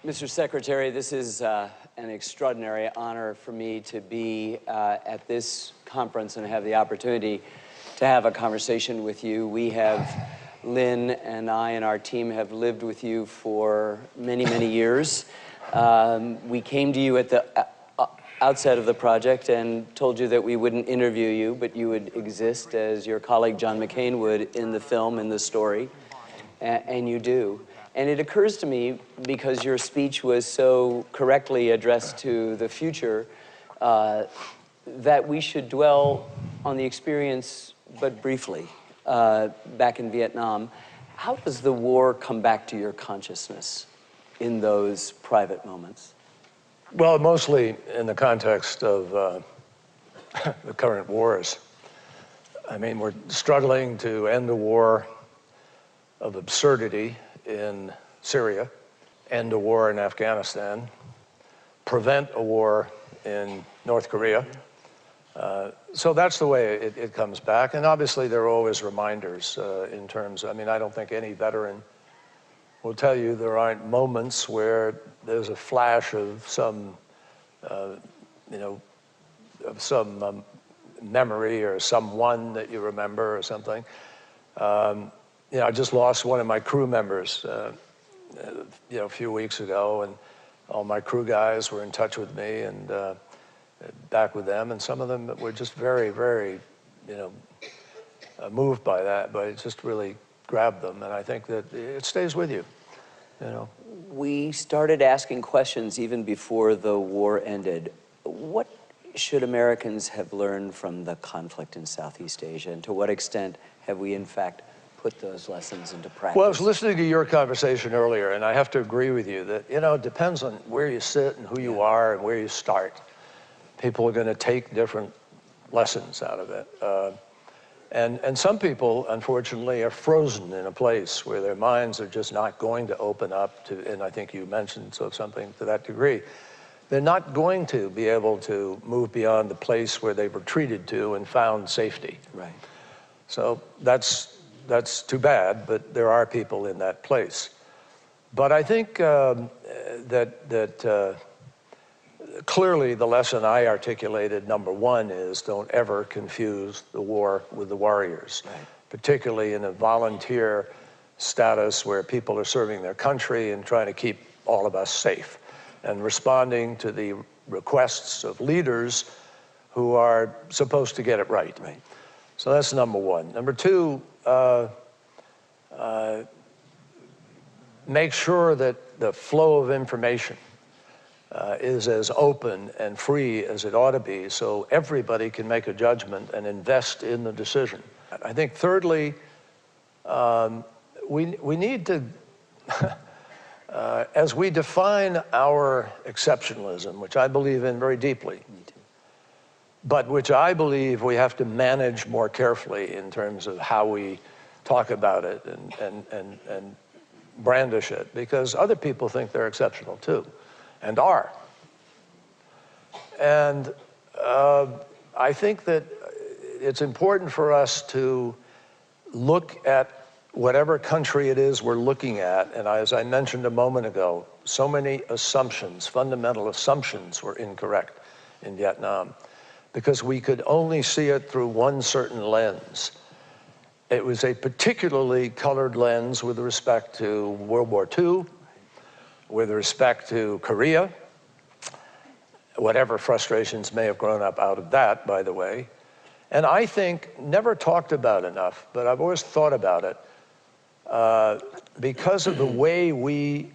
Mr. Secretary, this is an extraordinary honor for me to be at this conference and have the opportunity to have a conversation with you. We have, Lynn and I and our team have lived with you for many, many years. We came to you at the outset of the project and told you that we wouldn't interview you, but you would exist as your colleague John McCain would in the film, in the story, and you do. And it occurs to me, because your speech was so correctly addressed to the future, that we should dwell on the experience, but briefly, back in Vietnam. How does the war come back to your consciousness in those private moments? Well, mostly in the context of the current wars. I mean, we're struggling to end a war of absurdity in Syria, end a war in Afghanistan, prevent a war in North Korea. So that's the way it comes back. And obviously there are always reminders in terms, I mean, I don't think any veteran will tell you there aren't moments where there's a flash of some, of some memory or someone that you remember or something. I just lost one of my crew members, a few weeks ago, and all my crew guys were in touch with me and back with them, and some of them were just very, very, moved by that, but it just really grabbed them, and I think that it stays with you, We started asking questions even before the war ended. What should Americans have learned from the conflict in Southeast Asia, and to what extent have we, in fact, put those lessons into practice? Well, I was listening to your conversation earlier, and I have to agree with you that, it depends on where you sit and who you are and where you start. People are going to take different lessons out of it. And some people, unfortunately, are frozen in a place where their minds are just not going to open up to, and I think you mentioned something to that degree. They're not going to be able to move beyond the place where they were treated to and found safety. Right. So that's too bad, but there are people in that place. But I think that clearly the lesson I articulated, number one, is don't ever confuse the war with the warriors, right, particularly in a volunteer status where people are serving their country and trying to keep all of us safe and responding to the requests of leaders who are supposed to get it right. Right. So that's number one. Number two, make sure that the flow of information is as open and free as it ought to be, so everybody can make a judgment and invest in the decision. I think thirdly, we need to, as we define our exceptionalism, which I believe in very deeply, but which I believe we have to manage more carefully in terms of how we talk about it and brandish it, because other people think they're exceptional too, and are. And I think that it's important for us to look at whatever country it is we're looking at, and as I mentioned a moment ago, so many assumptions, fundamental assumptions, were incorrect in Vietnam, because we could only see it through one certain lens. It was a particularly colored lens with respect to World War II, with respect to Korea, whatever frustrations may have grown up out of that, by the way. And I think never talked about enough, but I've always thought about it, because of the way we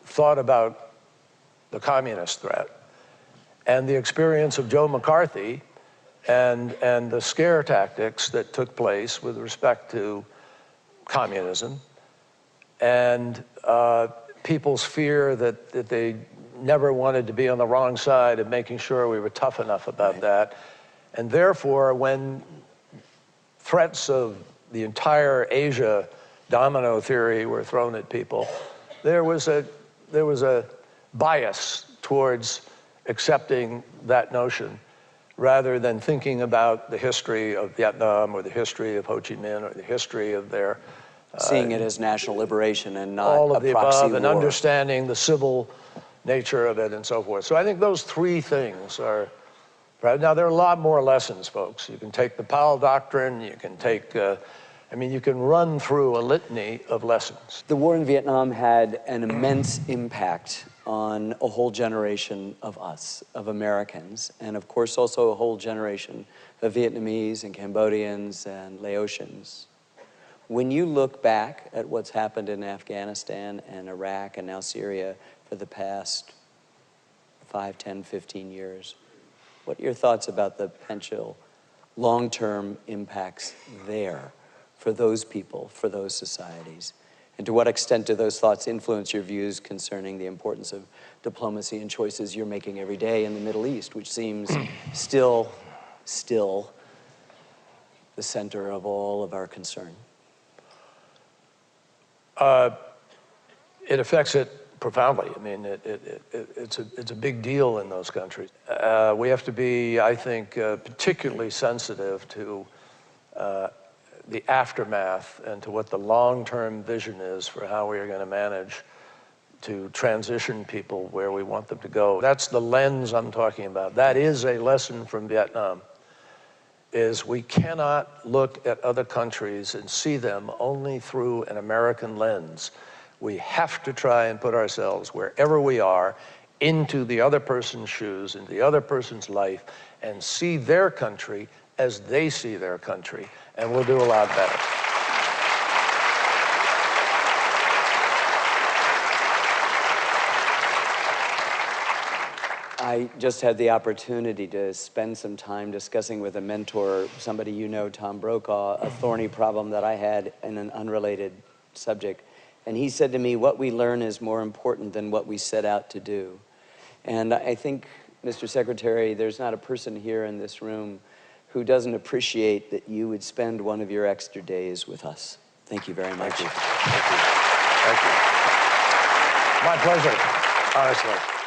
thought about the communist threat and the experience of Joe McCarthy and the scare tactics that took place with respect to communism, and people's fear that they never wanted to be on the wrong side of making sure we were tough enough about right. that. And therefore, when threats of the entire Asia domino theory were thrown at people, there was a bias towards accepting that notion rather than thinking about the history of Vietnam or the history of Ho Chi Minh or the history of their Seeing it as national liberation and not all of a the proxy above, and war. understanding the civil nature of it and so forth. So I think those three things are, right? Now, there are a lot more lessons, folks. You can take the Powell Doctrine, you can take, I mean, you can run through a litany of lessons. The war in Vietnam had an immense impact on a whole generation of us, of Americans, and of course also a whole generation of Vietnamese and Cambodians and Laotians. When you look back at what's happened in Afghanistan and Iraq and now Syria for the past 5, 10, 15 years, what are your thoughts about the potential long-term impacts there for those people, for those societies? And to what extent do those thoughts influence your views concerning the importance of diplomacy and choices you're making every day in the Middle East, which seems still the center of all of our concern? It affects it profoundly. I mean, it's a big deal in those countries. We have to be, I think, particularly sensitive to the aftermath and to what the long-term vision is for how we are going to manage to transition people where we want them to go. That's the lens I'm talking about. That is a lesson from Vietnam, is we cannot look at other countries and see them only through an American lens. We have to try and put ourselves wherever we are into the other person's shoes, into the other person's life, and see their country as they see their country, and we'll do a lot better. I just had the opportunity to spend some time discussing with a mentor, somebody you know, Tom Brokaw, a thorny problem that I had in an unrelated subject. And he said to me, what we learn is more important than what we set out to do. And I think, Mr. Secretary, there's not a person here in this room who doesn't appreciate that you would spend one of your extra days with us. Thank you very much. Thank you. Thank you. Thank you. My pleasure, honestly.